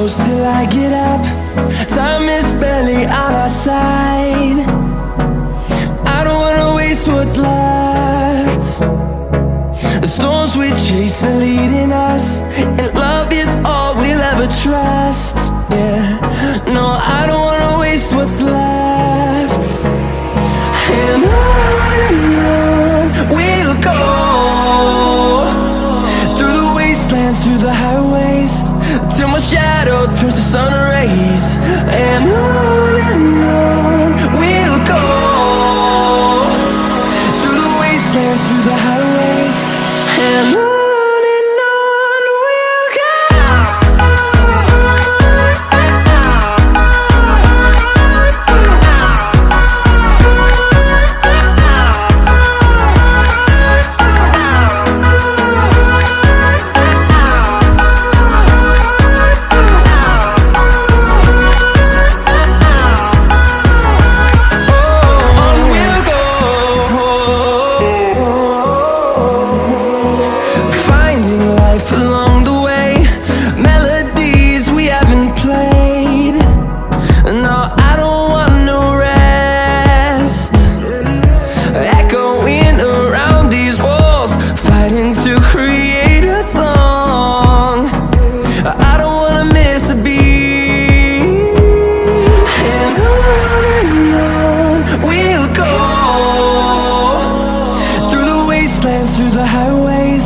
close till I get up. Time is barely on our side. I don't wanna waste what's left. The storms we chase are leading us, and love is all we'll ever trust. Yeah, no, I don't wanna waste what's left. And on we'll go, through the wastelands, through the highways, till my shadow turns to sun rays. And on we'll go, through the wastelands, through the highways, and on we'll go. Along the way, melodies we haven't played. No, I don't want no rest. Echoing around these walls, fighting to create a song. I don't wanna miss a beat. And on we'll go, through the wastelands, through the highways,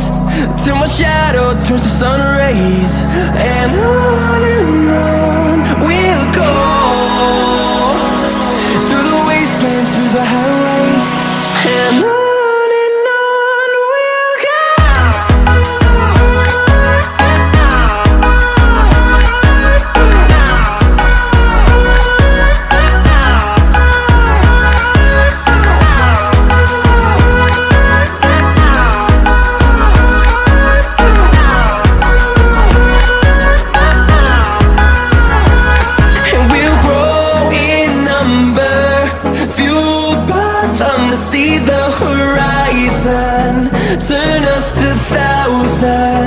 till my shadow turns to sun rays. And on we'll go, through the wastelands, through the highways, and on we'll go. See the horizon, turn us to thousands.